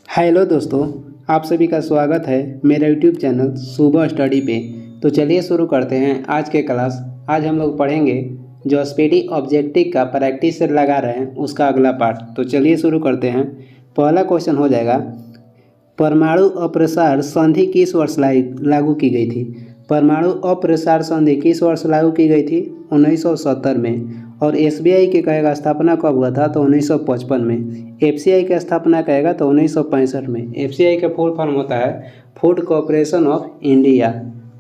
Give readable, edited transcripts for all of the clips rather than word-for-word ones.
Hello दोस्तों, आप सभी का स्वागत है मेरा यूट्यूब चैनल सुबह स्टडी पे। तो चलिए शुरू करते हैं आज के क्लास। आज हम लोग पढ़ेंगे जो स्पीडी ऑब्जेक्टिव का प्रैक्टिस लगा रहे हैं उसका अगला पार्ट। तो चलिए शुरू करते हैं। पहला क्वेश्चन हो जाएगा, परमाणु अप्रसार संधि किस वर्ष लागू की गई थी। परमाणु अप्रसार संधि किस वर्ष लागू की गई थी? 1970 में। और एसबीआई के कहेगा स्थापना कब हुआ था? तो 1955 में। एफसीआई की स्थापना कहेगा तो 1965 में। एफसीआई का फुल फॉर्म होता है फूड कॉरपोरेशन ऑफ इंडिया।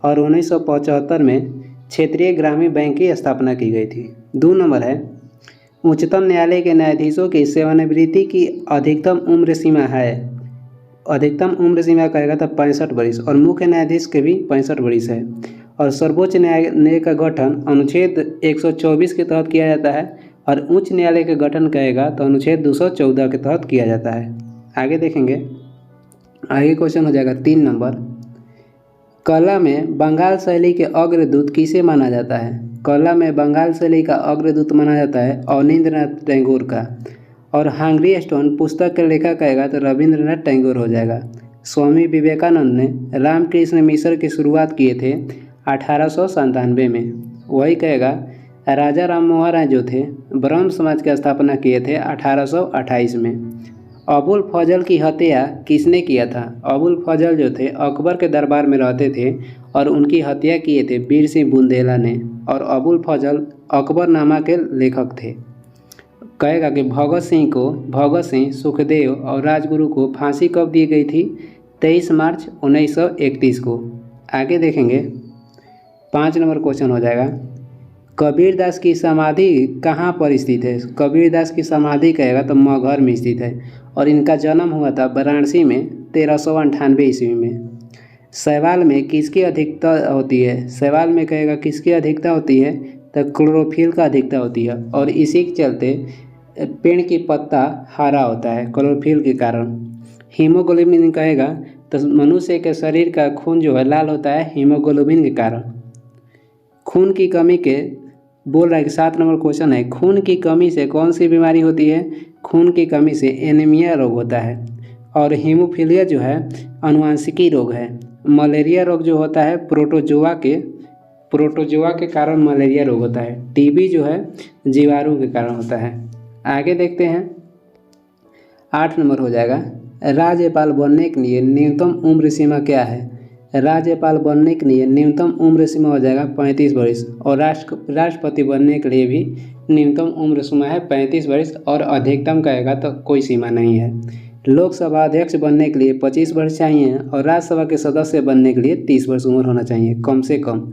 और 1975 में क्षेत्रीय ग्रामीण बैंक की स्थापना की गई थी। 2 नंबर है, उच्चतम न्यायालय के न्यायाधीशों की सेवानिवृत्ति की अधिकतम उम्र सीमा है। अधिकतम उम्र सीमा कहेगा तो 65 वर्ष। और मुख्य न्यायाधीश के भी 65 वर्ष है। और सर्वोच्च न्यायालय का गठन अनुच्छेद 124 के तहत किया जाता है। और उच्च न्यायालय का गठन कहेगा तो अनुच्छेद 214 के तहत किया जाता है। आगे देखेंगे, आगे क्वेश्चन हो जाएगा 3 नंबर, कला में बंगाल शैली के अग्रदूत किसे माना जाता है? कला में बंगाल शैली का अग्रदूत माना जाता है अवनींद्रनाथ टैगोर का। और हंगरी स्टोन पुस्तक के लेखक कहेगा तो रविंद्रनाथ टैगोर हो जाएगा। स्वामी विवेकानंद ने रामकृष्ण मिशन की शुरुआत किए थे 1897 में। वही कहेगा राजा राम मोहन राय जो थे ब्रह्म समाज की स्थापना किए थे 1828 में। अबुल फजल की हत्या किसने किया था? अबुल फजल जो थे अकबर के दरबार में रहते थे और उनकी हत्या किए थे वीर सिंह बुंदेला ने। और अबुल फजल अकबरनामा के लेखक थे। कहेगा कि भगत सिंह, सुखदेव और राजगुरु को फांसी कब दी गई थी? 23 मार्च 1931 को। आगे देखेंगे, 5 नंबर क्वेश्चन हो जाएगा, कबीरदास की समाधि कहाँ पर स्थित है? कबीरदास की समाधि कहेगा तो मगहर में स्थित है। और इनका जन्म हुआ था वाराणसी में 1398 ईस्वी में। शैवाल में किसकी अधिकता होती है? शैवाल में कहेगा किसकी अधिकता होती है? तो क्लोरोफिल का अधिकता होती है। और इसी के चलते पेड़ की पत्ता हरा होता है क्लोरोफिल के कारण। हीमोग्लोबिन कहेगा तो मनुष्य के शरीर का खून जो है लाल होता है हीमोग्लोबिन के कारण। खून की कमी के बोल रहा है कि 7 नंबर क्वेश्चन है, खून की कमी से कौन सी बीमारी होती है? खून की कमी से एनीमिया रोग होता है। और हीमोफीलिया जो है अनुवांशिकी रोग है। मलेरिया रोग जो होता है प्रोटोजोआ के कारण मलेरिया रोग होता है। टीबी जो है जीवाणु के कारण होता है। आगे देखते हैं, 8 नंबर हो जाएगा, राज्यपाल बनने के लिए न्यूनतम उम्र सीमा क्या है? राज्यपाल बनने के लिए न्यूनतम उम्र सीमा हो जाएगा 35 वर्ष। और राष्ट्रपति बनने के लिए भी न्यूनतम उम्र सीमा है 35 वर्ष। और अधिकतम कहेगा तो कोई सीमा नहीं है। लोकसभा अध्यक्ष बनने के लिए 25 वर्ष चाहिए। और राज्यसभा के सदस्य बनने के लिए 30 वर्ष उम्र होना चाहिए कम से कम।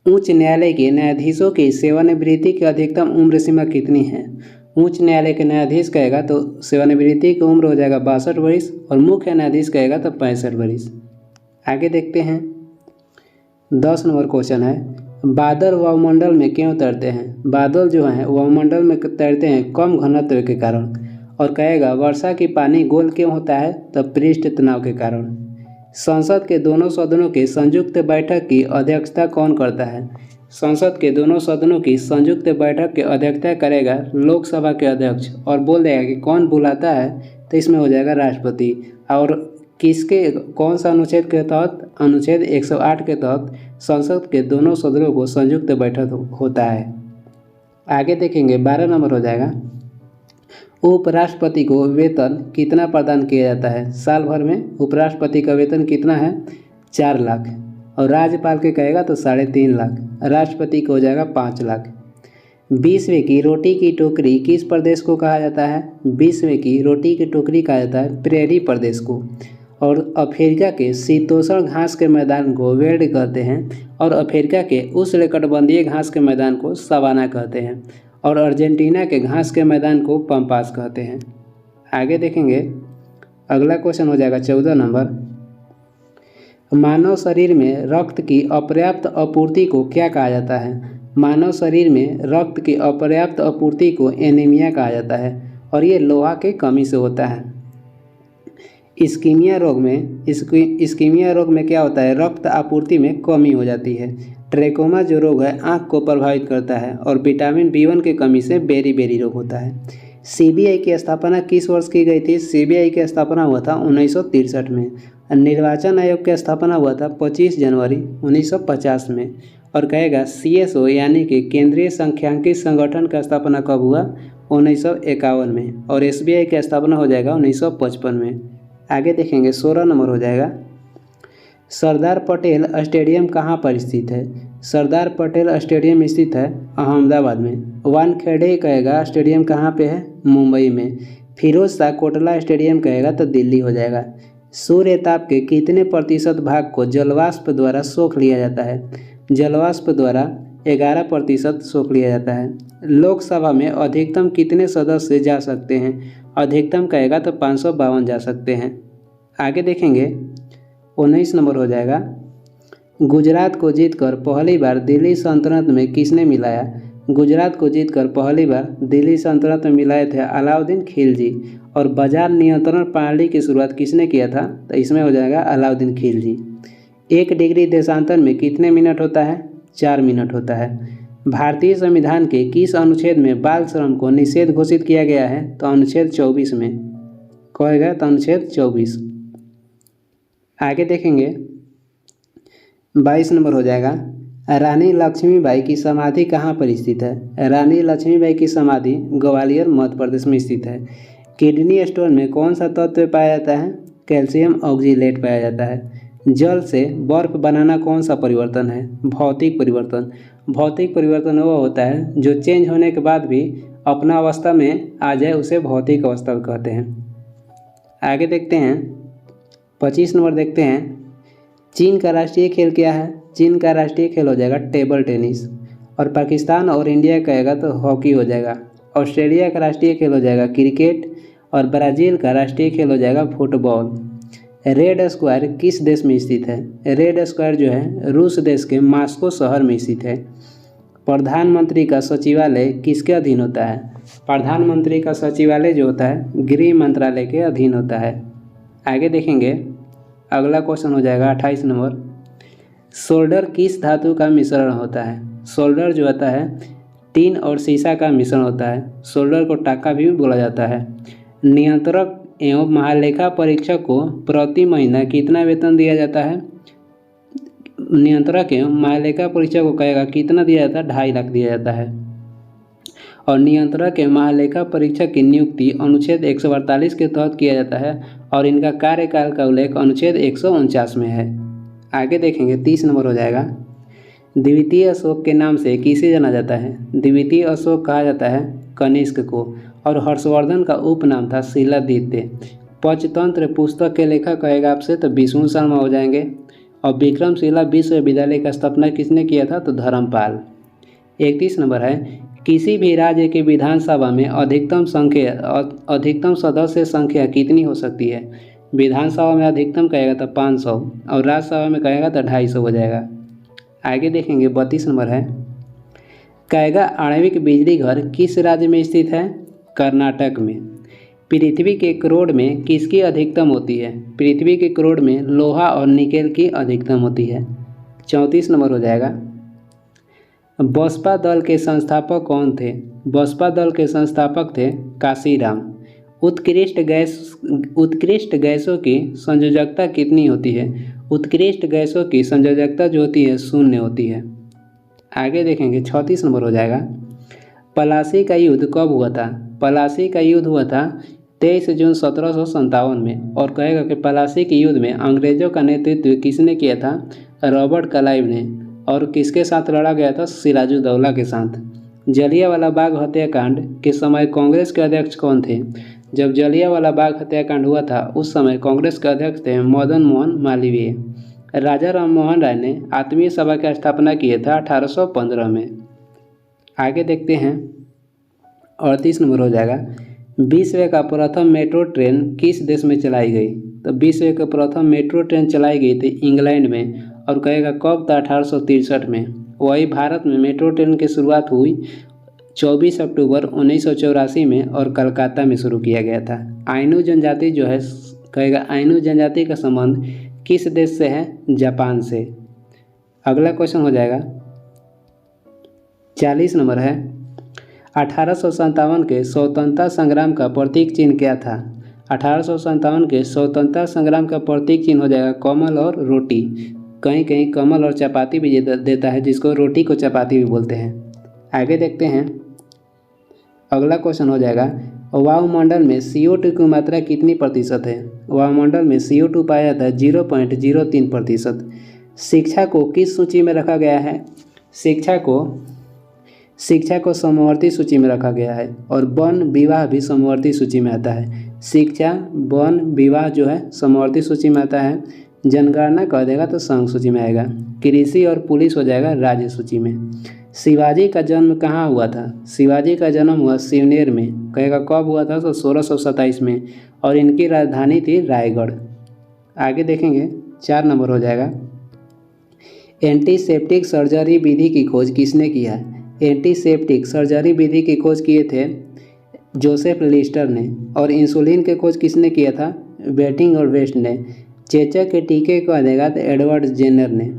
उच्च न्यायालय के न्यायाधीशों की सेवानिवृत्ति की अधिकतम उम्र सीमा कितनी है? उच्च न्यायालय के न्यायाधीश कहेगा तो सेवानिवृत्ति की उम्र हो जाएगा 62 वर्ष। और मुख्य न्यायाधीश कहेगा तो 65 वर्ष। आगे देखते हैं, 10 नंबर क्वेश्चन है, बादल वायुमंडल में क्यों तैरते हैं? बादल जो हैं वायुमंडल में तैरते हैं कम घनत्व के कारण। और कहेगा वर्षा की पानी गोल क्यों होता है? तो पृष्ठ तनाव के कारण। संसद के दोनों सदनों की संयुक्त बैठक की अध्यक्षता कौन करता है? संसद के दोनों सदनों की संयुक्त बैठक की अध्यक्षता करेगा लोकसभा के अध्यक्ष। और बोल देगा कि कौन बुलाता है? तो इसमें हो जाएगा राष्ट्रपति। और किसके कौन सा अनुच्छेद के तहत? अनुच्छेद 108 के तहत संसद के दोनों सदनों को संयुक्त बैठक होता है। आगे देखेंगे, 12 नंबर हो जाएगा, उपराष्ट्रपति को वेतन कितना प्रदान किया जाता है? साल भर में उपराष्ट्रपति का वेतन कितना है? 4 लाख। और राज्यपाल के कहेगा तो 3.5 लाख। राष्ट्रपति को हो जाएगा 5 लाख। 20वें की रोटी की टोकरी किस प्रदेश को कहा जाता है? 20वें की रोटी की टोकरी कहा जाता है प्रेरी प्रदेश को। और अफ्रीका के शीतोष्ण घास के मैदान को वेल्ड कहते हैं। और अफ्रीका के उष्णकटिबंधीय घास के मैदान को सवाना कहते हैं। और अर्जेंटीना के घास के मैदान को पम्पास कहते हैं। आगे देखेंगे, अगला क्वेश्चन हो जाएगा 14 नंबर, मानव शरीर में रक्त की अपर्याप्त आपूर्ति को क्या कहा जाता है? मानव शरीर में रक्त की अपर्याप्त आपूर्ति को एनीमिया कहा जाता है। और ये लोहा के कमी से होता है। इस्कीमिया रोग में क्या होता है? रक्त आपूर्ति में कमी हो जाती है। ट्रेकोमा जो रोग है आँख को प्रभावित करता है। और विटामिन B1 की कमी से बेरी रोग होता है। सीबीआई की स्थापना किस वर्ष की गई थी? सीबीआई की स्थापना हुआ था 1963 में। निर्वाचन आयोग की स्थापना हुआ था 25 जनवरी 1950 में। और कहेगा सीएसओ यानी कि केंद्रीय सांख्यिकी संगठन का स्थापना कब हुआ? 1951 में। और एसबीआई की स्थापना हो जाएगा 1955 में। आगे देखेंगे 16 नंबर हो जाएगा। सरदार पटेल स्टेडियम कहाँ पर स्थित है? सरदार पटेल स्टेडियम स्थित है अहमदाबाद में। वानखेड़े कहेगा स्टेडियम कहाँ पे है? मुंबई में। फिरोज शाह कोटला स्टेडियम कहेगा तो दिल्ली हो जाएगा। सूर्य ताप के कितने प्रतिशत भाग को जलवाष्प द्वारा सोख लिया जाता है? जलवाष्प द्वारा 11% सोख लिया जाता है। लोकसभा में अधिकतम कितने सदस्य जा सकते हैं? अधिकतम कहेगा तो 552 जा सकते हैं। आगे देखेंगे 19 नंबर हो जाएगा। गुजरात को जीतकर पहली बार दिल्ली सल्तनत में किसने मिलाया? गुजरात को जीतकर पहली बार दिल्ली सल्तनत में मिलाए थे अलाउद्दीन खिलजी। और बाजार नियंत्रण प्रणाली की शुरुआत किसने किया था? तो इसमें हो जाएगा अलाउद्दीन खिलजी। 1 डिग्री देशांतर में कितने मिनट होता है? 4 मिनट होता है। भारतीय संविधान के किस अनुच्छेद में बाल श्रम को निषेध घोषित किया गया है? तो अनुच्छेद 24 में। कहेगा तो अनुच्छेद 24। आगे देखेंगे 22 नंबर हो जाएगा। रानी लक्ष्मीबाई की समाधि कहाँ पर स्थित है? रानी लक्ष्मीबाई की समाधि ग्वालियर मध्य प्रदेश में स्थित है। किडनी स्टोन में कौन सा तत्व पाया जाता है? कैल्शियम ऑक्जीलेट पाया जाता है। जल से बर्फ बनाना कौन सा परिवर्तन है? भौतिक परिवर्तन। भौतिक परिवर्तन वो होता है जो चेंज होने के बाद भी अपना अवस्था में आ जाए, उसे भौतिक अवस्था कहते हैं। आगे देखते हैं 25 नंबर देखते हैं। चीन का राष्ट्रीय खेल क्या है? चीन का राष्ट्रीय खेल हो जाएगा टेबल टेनिस। और पाकिस्तान और इंडिया कहेगा तो हॉकी हो जाएगा। ऑस्ट्रेलिया का राष्ट्रीय खेल हो जाएगा क्रिकेट। और ब्राज़ील का राष्ट्रीय खेल हो जाएगा फुटबॉल। रेड स्क्वायर किस देश में स्थित है? रेड स्क्वायर जो है रूस देश के मॉस्को शहर में स्थित है। प्रधानमंत्री का सचिवालय किसके अधीन होता है? प्रधानमंत्री का सचिवालय जो होता है गृह मंत्रालय के अधीन होता है। आगे देखेंगे अगला क्वेश्चन हो जाएगा 28 नंबर। सोल्डर किस धातु का मिश्रण होता है? सोल्डर जो होता है टीन और सीसा का मिश्रण होता है। सोल्डर को टाका भी बोला जाता है। नियंत्रक एवं महालेखा परीक्षक को प्रति महीना कितना वेतन दिया जाता है? नियंत्रक एवं महालेखा परीक्षक को कहेगा कितना दिया जाता है? 2.5 लाख दिया जाता है। और नियंत्रक एवं महालेखा परीक्षक की नियुक्ति अनुच्छेद 148 के तहत किया जाता है। और इनका कार्यकाल का उल्लेख अनुच्छेद 149 में है। आगे देखेंगे 30 नंबर हो जाएगा। द्वितीय अशोक के नाम से किसे जाना जाता है? द्वितीय अशोक कहा जाता है कनिष्क को। और हर्षवर्धन का उपनाम था शिलादित्य। पंचतंत्र पुस्तक के लेखक कहेगा आपसे तो विष्णु शर्मा हो जाएंगे। और विक्रमशिला विश्वविद्यालय का स्थापना किसने किया था? तो धर्मपाल। 31 नंबर है। किसी भी राज्य की विधानसभा में अधिकतम सदस्य संख्या कितनी हो सकती है? विधानसभा में अधिकतम कहेगा तो 500। और राज्यसभा में कहेगा तो 250 हो जाएगा। आगे देखेंगे 32 नंबर है। कहेगा आणविक बिजली घर किस राज्य में स्थित है? कर्नाटक में। पृथ्वी के करोड़ में किसकी अधिकतम होती है? पृथ्वी के करोड़ में लोहा और निकेल की अधिकतम होती है। 34 नंबर हो जाएगा। बसपा दल के संस्थापक कौन थे? बसपा दल के संस्थापक थे काशीराम। उत्कृष्ट गैसों की संयोजकता कितनी होती है? उत्कृष्ट गैसों की संयोजकता जो होती है 0 होती है। आगे देखेंगे 36 नंबर हो जाएगा। पलासी का युद्ध कब हुआ था? पलासी का युद्ध हुआ था 23 जून 1757 में। और कहेगा कि पलासी के युद्ध में अंग्रेजों का नेतृत्व किसने किया था? रॉबर्ट क्लाइव ने। और किसके साथ लड़ा गया था? सिराजुद्दौला के साथ। जलियांवाला बाग हत्याकांड के समय कांग्रेस के अध्यक्ष कौन थे? जब जलियांवाला बाग हत्याकांड हुआ था उस समय कांग्रेस के अध्यक्ष थे मदन मोहन मालवीय। राजा राममोहन राय ने आत्मीय सभा की स्थापना किया था 1815 में। आगे देखते हैं 38 नंबर हो जाएगा। विश्व का प्रथम मेट्रो ट्रेन किस देश में चलाई गई? तो विश्व का प्रथम मेट्रो ट्रेन चलाई गई थी इंग्लैंड में। और कहेगा कब था? 1863 में। वही भारत में मेट्रो ट्रेन की शुरुआत हुई 24 अक्टूबर 1984 में और कलकत्ता में शुरू किया गया था। आइनू जनजाति जो है कहेगा आइनू जनजाति का संबंध किस देश से है? जापान से। अगला क्वेश्चन हो जाएगा 40 नंबर है। 1857 के स्वतंत्रता संग्राम का प्रतीक चिन्ह क्या था? 1857 के स्वतंत्रता संग्राम का प्रतीक चिन्ह हो जाएगा कमल और रोटी। कहीं कहीं कमल और चपाती भी देता है, जिसको रोटी को चपाती भी बोलते हैं। आगे देखते हैं, अगला क्वेश्चन हो जाएगा वायुमंडल में CO2 की मात्रा कितनी प्रतिशत है? वायुमंडल में CO2 पाया जाता है 0.03%। शिक्षा को किस सूची में रखा गया है? शिक्षा को समवर्ती सूची में रखा गया है, और वन विवाह भी समवर्ती सूची में आता है। शिक्षा, वन, विवाह जो है समवर्ती सूची में आता है। जनगणना कह देगा तो संघ सूची में आएगा। कृषि और पुलिस हो जाएगा राज्य सूची में। शिवाजी का जन्म कहाँ हुआ था? शिवाजी का जन्म हुआ सिवनेर में। कहेगा कब हुआ था? तो 1627 में, और इनकी राजधानी थी रायगढ़। आगे देखेंगे, 4 नंबर हो जाएगा। एंटीसेप्टिक सर्जरी विधि की खोज किसने किया है? एंटीसेप्टिक सर्जरी विधि की खोज किए थे जोसेफ लिस्टर ने। और इंसुलिन की खोज किसने किया था? बेटिंग और वेस्ट ने। चेचक के टीके को देगा तो एडवर्ड जेनर ने।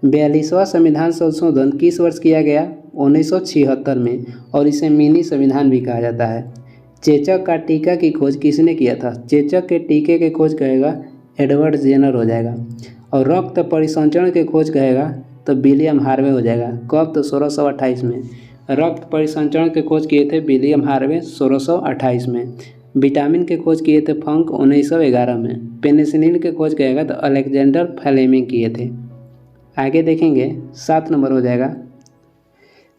42वां संविधान संशोधन किस वर्ष किया गया? 1976 में, और इसे मिनी संविधान भी कहा जाता है। चेचक का टीका की खोज किसने किया था? चेचक के टीके की खोज कहेगा एडवर्ड जेनर हो जाएगा। और रक्त परिसंचरण की खोज कहेगा तो विलियम हार्वे हो जाएगा। कब? तो 1628 में। रक्त परिसंचरण की खोज किए थे विलियम हार्वे 1628 में। विटामिन की खोज किए थे फंक 1911 में। पेनिसिलिन की खोज कहेगा तो अलेक्जेंडर फ्लेमिंग किए थे। आगे देखेंगे, 7 नंबर हो जाएगा।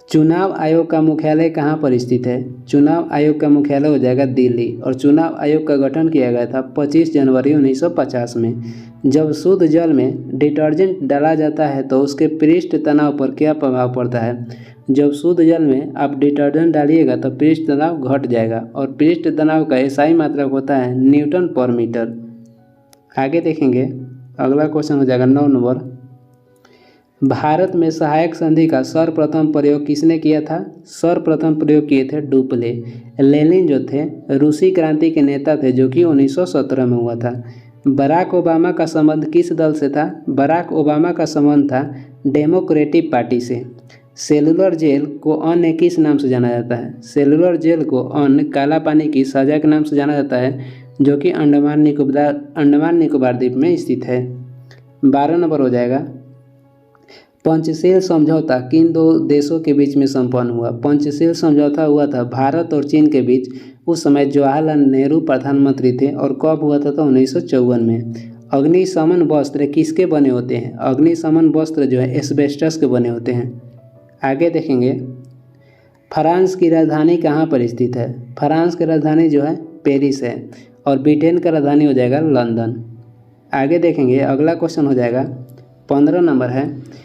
चुनाव आयोग का मुख्यालय कहाँ पर स्थित है? चुनाव आयोग का मुख्यालय हो जाएगा दिल्ली। और चुनाव आयोग का गठन किया गया था 25 जनवरी 1950 में। जब शुद्ध जल में डिटर्जेंट डाला जाता है तो उसके पृष्ठ तनाव पर क्या प्रभाव पड़ता है? जब शुद्ध जल में आप डिटर्जेंट डालिएगा तो पृष्ठ तनाव घट जाएगा, और पृष्ठ तनाव का SI मात्रक होता है न्यूटन पर मीटर। आगे देखेंगे, अगला क्वेश्चन हो जाएगा 9 नंबर। भारत में सहायक संधि का सर्वप्रथम प्रयोग किसने किया था? सर्वप्रथम प्रयोग किए थे डुप्ले। लेनिन जो थे रूसी क्रांति के नेता थे, जो कि 1917 में हुआ था। बराक ओबामा का संबंध किस दल से था? बराक ओबामा का संबंध था डेमोक्रेटिक पार्टी से। सेलुलर जेल को अन्य किस नाम से जाना जाता है? सेलुलर जेल को अन्य काला पानी की सजा के नाम से जाना जाता है, जो कि अंडमान निकोबार द्वीप में स्थित है। 12 नंबर हो जाएगा। पंचशील समझौता किन 2 देशों के बीच में संपन्न हुआ? पंचशील समझौता हुआ था भारत और चीन के बीच। उस समय जवाहरलाल नेहरू प्रधानमंत्री थे, और कब हुआ था? तो 1954 में। अग्निशमन वस्त्र किसके बने होते हैं? अग्निशमन वस्त्र जो है एस्बेस्टस के बने होते हैं। आगे देखेंगे, फ्रांस की राजधानी कहाँ पर स्थित है? फ्रांस की राजधानी जो है पेरिस है, और ब्रिटेन का राजधानी हो जाएगा लंदन। आगे देखेंगे, अगला क्वेश्चन हो जाएगा 15 नंबर है।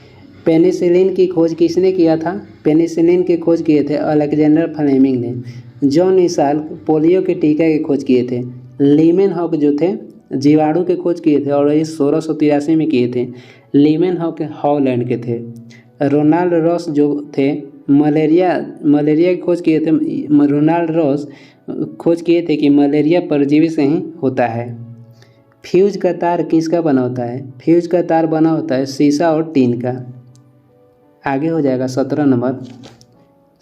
पेनिसिलिन की खोज किसने किया था? पेनिसिलिन की खोज किए थे अलेक्जेंडर फ्लेमिंग ने। जॉन इसाल पोलियो के टीका की खोज किए थे। लीमेनहॉक जो थे जीवाणु की खोज किए थे, और ये 1683 में किए थे। लीमेनहॉक हॉलैंड के थे। रोनाल्ड रॉस जो थे मलेरिया की खोज किए थे। रोनाल्ड रॉस खोज किए थे कि मलेरिया परजीवी से ही होता है। फ्यूज का तार किसका बना होता है? फ्यूज का तार बना होता है शीशा और टीन का। आगे हो जाएगा 17 नंबर।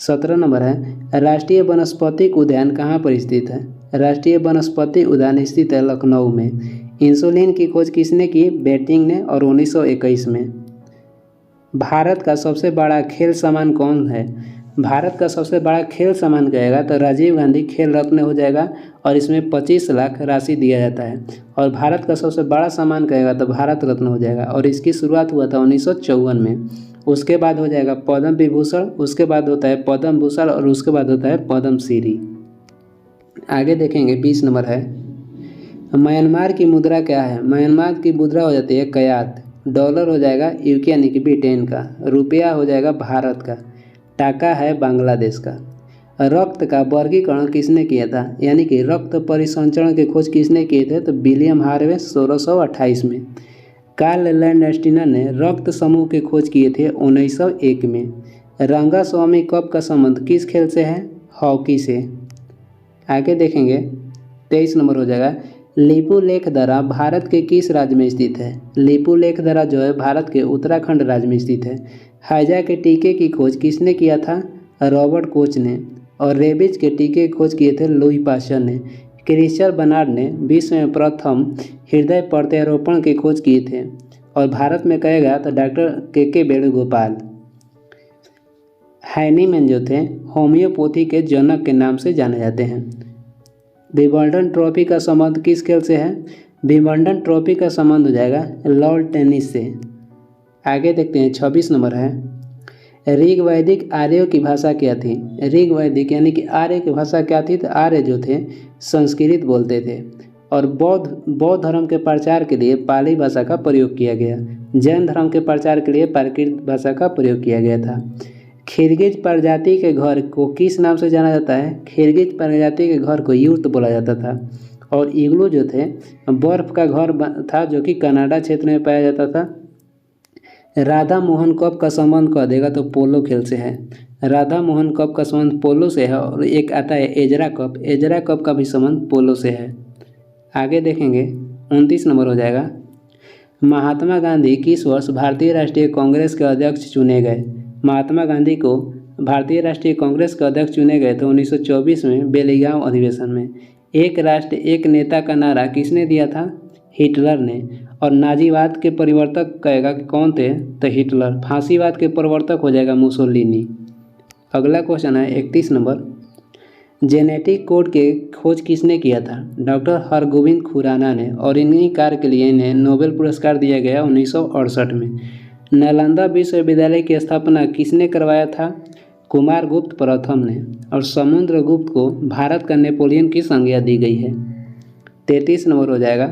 17 नंबर है, राष्ट्रीय वनस्पतिक उद्यान कहाँ पर स्थित है? राष्ट्रीय वनस्पतिक उद्यान स्थित है लखनऊ में। इंसुलिन की खोज किसने की? बेटिंग ने, और 1921 में। भारत का सबसे बड़ा खेल सामान कौन है? भारत का सबसे बड़ा खेल सामान कहेगा तो राजीव गांधी खेल रत्न हो जाएगा, और इसमें 25 लाख राशि दिया जाता है। और भारत का सबसे बड़ा सामान कहेगा तो भारत रत्न हो जाएगा, और इसकी शुरुआत हुआ था 1954 में। उसके बाद हो जाएगा पद्म विभूषण, उसके बाद होता है पद्म भूषण, और उसके बाद होता है पद्म श्री। आगे देखेंगे 20 नंबर है, म्यांमार की मुद्रा क्या है? म्यांमार की मुद्रा हो जाती है कयात। डॉलर हो जाएगा यूके यानी कि ब्रिटेन का। रुपया हो जाएगा भारत का। टाका है बांग्लादेश का। रक्त का वर्गीकरण किसने किया था? यानी कि रक्त परिसंचरण की खोज किसने किए थे? तो विलियम हार्वे 1628 में। कार्ल लैंडस्टीनर ने रक्त समूह की खोज किए थे 1901 में। रंगास्वामी कप का संबंध किस खेल से है? हॉकी से। आगे देखेंगे 23 नंबर हो जाएगा, लिपुलेखदरा भारत के किस राज्य में स्थित है? लिपुलेखदरा जो है भारत के उत्तराखंड राज्य में स्थित है। हैजा के टीके की खोज किसने किया था? रॉबर्ट कोच ने। और रेबीज के टीके की खोज किए थे लुई पास्चर ने। क्रिस्टोफर बर्नार्ड ने विश्व में प्रथम हृदय प्रत्यारोपण की खोज किए थे। और भारत में कहेगा तो डॉक्टर के वेणुगोपाल। हैनीमैन जो थे होम्योपैथी के जनक के नाम से जाने जाते हैं। विंबलडन ट्रॉफी का संबंध किस खेल से है? विंबलडन ट्रॉफी का संबंध हो जाएगा लॉन टेनिस से। आगे देखते हैं 26 नंबर है, ऋग वैदिक आर्यों की भाषा क्या थी? ऋग वैदिक यानी कि आर्य की भाषा क्या थी? तो आर्य जो थे संस्कृत बोलते थे। और बौद्ध धर्म के प्रचार के लिए पाली भाषा का प्रयोग किया गया। जैन धर्म के प्रचार के लिए प्राकृत भाषा का प्रयोग किया गया था। खिरगिज प्रजाति के घर को किस नाम से जाना जाता है? खिरगिज प्रजाति के घर को यूर्त बोला जाता था। और इग्लू जो थे बर्फ का घर था जो कि कनाडा क्षेत्र में पाया जाता था। राधा मोहन कप का संबंध कह देगा तो पोलो खेल से है। राधा मोहन कप का संबंध पोलो से है। और एक आता है एजरा कप, एजरा कप का भी संबंध पोलो से है। आगे देखेंगे 29 नंबर हो जाएगा, महात्मा गांधी किस वर्ष भारतीय राष्ट्रीय कांग्रेस के अध्यक्ष चुने गए? महात्मा गांधी को भारतीय राष्ट्रीय कांग्रेस के अध्यक्ष चुने गए थे 1924 में बेलीगांव अधिवेशन में। एक राष्ट्र एक नेता का नारा किसने दिया था? हिटलर ने। और नाजीवाद के परिवर्तक कहेगा कि कौन थे? तो हिटलर। फांसीवाद के प्रवर्तक हो जाएगा मुसोलिनी। अगला क्वेश्चन है 31 नंबर, जेनेटिक कोड के खोज किसने किया था? डॉक्टर हरगोविंद खुराना ने। और इन्हीं कार्य के लिए इन्हें नोबेल पुरस्कार दिया गया 1968 में। नालंदा विश्वविद्यालय की स्थापना किसने करवाया था? कुमारगुप्त प्रथम ने। और समुद्रगुप्त को भारत का नेपोलियन की संज्ञा दी गई है। 33 नंबर हो जाएगा,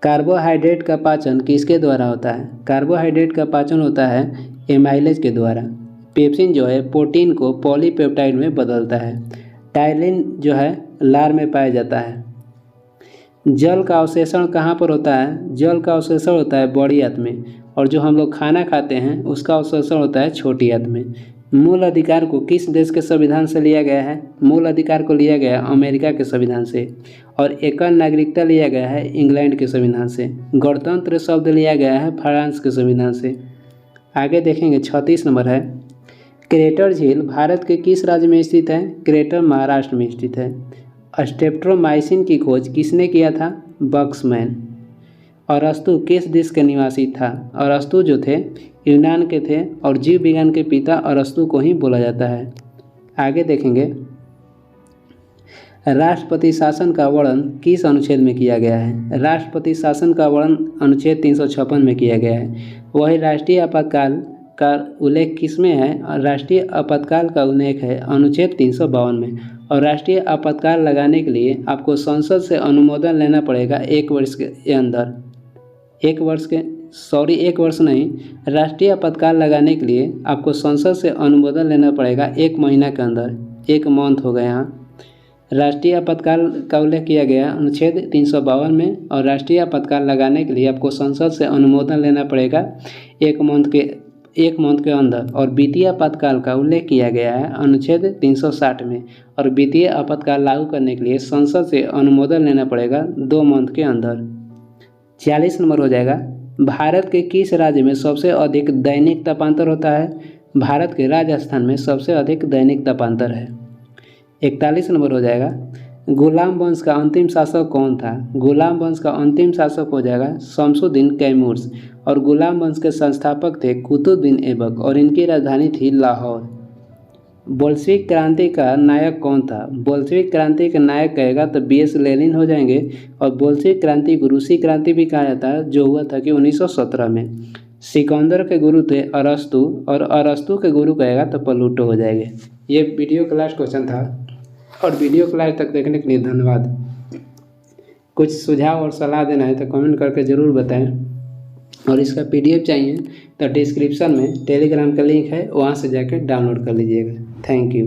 कार्बोहाइड्रेट का पाचन किसके द्वारा होता है? कार्बोहाइड्रेट का पाचन होता है एमाइलेज के द्वारा। पेप्सिन जो है प्रोटीन को पॉलीपेप्टाइड में बदलता है। टाइलिन जो है लार में पाया जाता है। जल का अवशोषण कहाँ पर होता है? जल का अवशोषण होता है बड़ी आंत में। और जो हम लोग खाना खाते हैं उसका अवशोषण होता है छोटी आंत में। मूल अधिकार को किस देश के संविधान से लिया गया है? मूल अधिकार को लिया गया है अमेरिका के संविधान से। और एकल नागरिकता लिया गया है इंग्लैंड के संविधान से। गणतंत्र शब्द लिया गया है फ्रांस के संविधान से। आगे देखेंगे 36 नंबर है, क्रेटर झील भारत के किस राज्य में स्थित है? क्रेटर महाराष्ट्र में स्थित है। स्ट्रेप्टोमाइसिन की खोज किसने किया था? बक्समैन। अरस्तु किस देश के निवासी था? अरस्तु जो थे यूनान के थे। और जीव विज्ञान के पिता अरस्तु को ही बोला जाता है। आगे देखेंगे, राष्ट्रपति शासन का वर्णन किस अनुच्छेद में किया गया है? राष्ट्रपति शासन का वर्णन अनुच्छेद 356 में किया गया है। वही राष्ट्रीय आपातकाल का उल्लेख किस में है? राष्ट्रीय आपातकाल का उल्लेख है अनुच्छेद 352 में। और राष्ट्रीय आपातकाल लगाने के लिए आपको संसद से अनुमोदन लेना पड़ेगा 1 वर्ष के अंदर। 1 वर्ष नहीं, राष्ट्रीय आपातकाल लगाने के लिए आपको संसद से अनुमोदन लेना पड़ेगा 1 महीना के अंदर। 1 मंथ हो गया यहाँ। राष्ट्रीय आपातकाल का उल्लेख किया गया अनुच्छेद 352 में। और राष्ट्रीय आपातकाल लगाने के लिए आपको संसद से अनुमोदन लेना पड़ेगा 1 मंथ के अंदर। और वित्तीय आपातकाल का उल्लेख किया गया है अनुच्छेद 360 में। और वित्तीय आपातकाल लागू करने के लिए संसद से अनुमोदन लेना पड़ेगा 2 मंथ के अंदर। 46 नंबर हो जाएगा, भारत के किस राज्य में सबसे अधिक दैनिक तापांतर होता है? भारत के राजस्थान में सबसे अधिक दैनिक तापांतर है। 41 नंबर हो जाएगा, गुलाम वंश का अंतिम शासक कौन था? गुलाम वंश का अंतिम शासक हो जाएगा शमसुद्दीन कैमूर। और गुलाम वंश के संस्थापक थे कुतुबुद्दीन ऐबक। और इनकी राजधानी थी लाहौर। बोल्शेविक क्रांति का नायक कौन था? बोल्शेविक क्रांति के नायक कहेगा तो BS लेनिन हो जाएंगे। और बोल्शेविक क्रांति को रूसी क्रांति भी कहा जाता है, जो हुआ था कि 1917 में। सिकंदर के गुरु थे अरस्तु। और अरस्तु के गुरु कहेगा तो प्लूटो हो जाएंगे। ये वीडियो का लास्ट क्वेश्चन था। और वीडियो को लास्ट तक देखने के लिए धन्यवाद। कुछ सुझाव और सलाह देना है तो कमेंट करके ज़रूर बताएं। और इसका PDF चाहिए तो डिस्क्रिप्शन में टेलीग्राम का लिंक है, वहाँ से जाकर डाउनलोड कर लीजिएगा। Thank you.